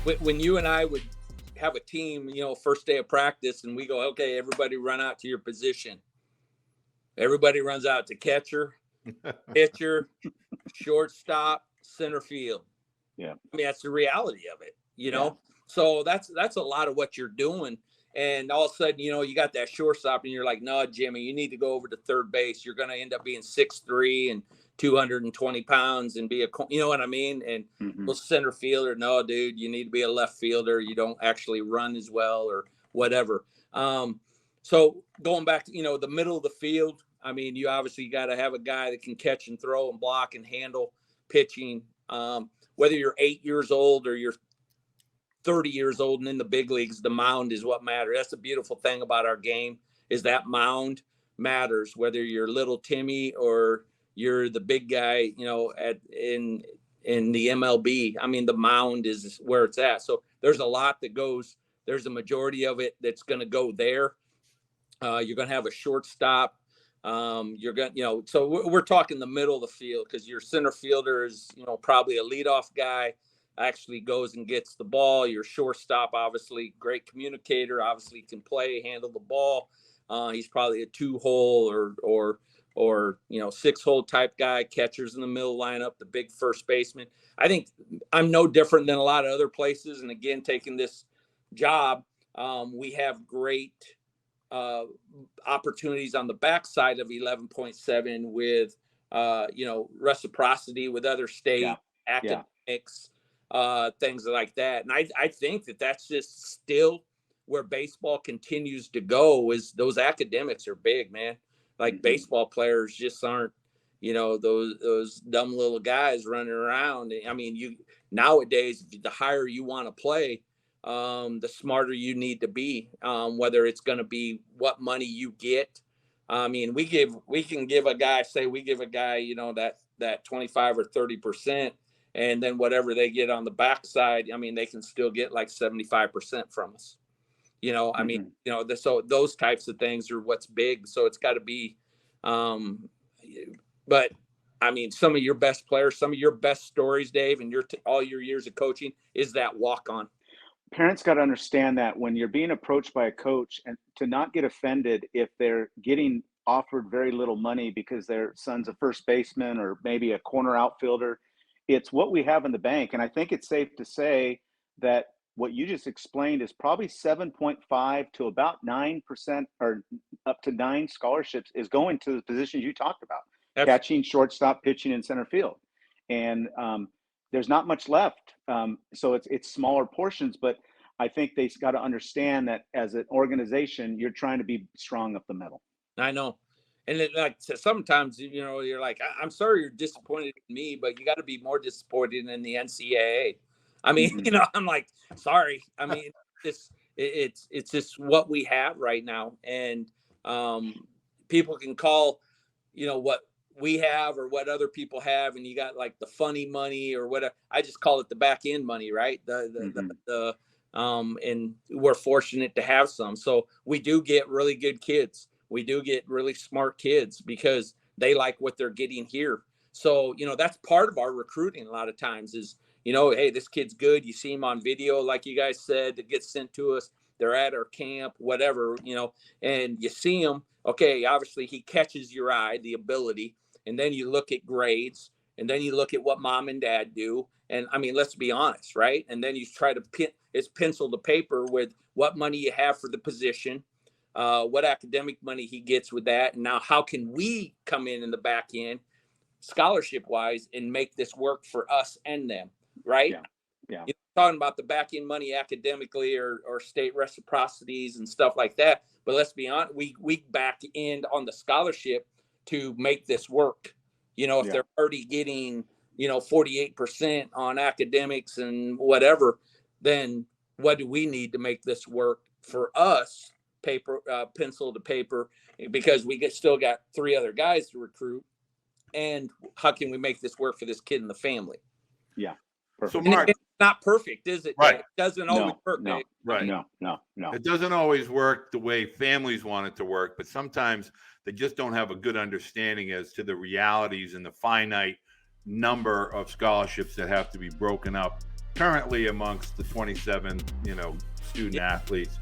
when you and I would have a team, first day of practice, and we go, okay, everybody run out to your position. Everybody runs out to catcher, pitcher, shortstop, center field. Yeah. I mean, that's the reality of it, Yeah. So that's a lot of what you're doing. And all of a sudden, you got that shortstop, and you're like, no, Jimmy, you need to go over to third base. You're going to end up being 6'3" and 220 pounds and be you know what I mean? And center fielder, no, dude, you need to be a left fielder. You don't actually run as well or whatever. So going back to, the middle of the field, I mean, you obviously got to have a guy that can catch and throw and block and handle pitching. Whether you're 8 years old or you're 30 years old and in the big leagues, the mound is what matters. That's the beautiful thing about our game, is that mound matters, whether you're little Timmy or you're the big guy, in the MLB. I mean, the mound is where it's at. So there's a lot that goes, there's a majority of it that's going to go there. You're going to have a shortstop. You're going to, so we're talking the middle of the field, because your center fielder is, probably a leadoff guy, actually goes and gets the ball. Your shortstop, obviously great communicator, obviously can play, handle the ball. He's probably a 2-hole or 6-hole type guy. Catchers in the middle lineup, the big first baseman. I think I'm no different than a lot of other places. And again, taking this job, we have great opportunities on the backside of 11.7 with reciprocity with other state academics, things like that. And I think that's just still where baseball continues to go, is those academics are big, man. Like baseball players just aren't, those dumb little guys running around. I mean, nowadays, the higher you want to play, the smarter you need to be, whether it's going to be what money you get. I mean, we can give a guy, that 25 or 30%, and then whatever they get on the backside, I mean, they can still get like 75% from us. I mean, so those types of things are what's big. So it's got to be, but I mean, some of your best players, some of your best stories, Dave, and all your years of coaching is that walk on. Parents got to understand that when you're being approached by a coach, and to not get offended if they're getting offered very little money because their son's a first baseman or maybe a corner outfielder. It's what we have in the bank. And I think it's safe to say that what you just explained is probably 7.5 to about 9%, or up to 9 scholarships is going to the positions you talked about: catching, shortstop, pitching, and center field. And there's not much left. So it's smaller portions, but I think they got to understand that as an organization, you're trying to be strong up the middle. I know. And sometimes, you're like, I'm sorry you're disappointed in me, but you got to be more disappointed in the NCAA. I mean, I'm like, sorry. I mean, it's just what we have right now. And people can call, what we have or what other people have, and you got like the funny money or whatever. I just call it the back end money, right? And we're fortunate to have some. So we do get really good kids. We do get really smart kids because they like what they're getting here. So, that's part of our recruiting a lot of times is, hey, this kid's good. You see him on video, like you guys said, that gets sent to us. They're at our camp, whatever, and you see him. Okay, obviously he catches your eye, the ability. And then you look at grades, and then you look at what mom and dad do. And I mean, let's be honest, right? And then you try to it's pencil to paper with what money you have for the position, what academic money he gets with that. And now how can we come in the back end scholarship wise and make this work for us and them, right? Yeah. You're talking about the back end money academically or state reciprocities and stuff like that. But let's be honest, we back end on the scholarship to make this work. If they're already getting, 48% on academics and whatever, then what do we need to make this work for us, pencil to paper, because we still got 3 other guys to recruit. And how can we make this work for this kid and the family? Yeah. Perfect. So Mark, it's not perfect, is it? Right. It doesn't always work. No. Right. No. It doesn't always work the way families want it to work, but sometimes they just don't have a good understanding as to the realities and the finite number of scholarships that have to be broken up currently amongst the 27, student athletes.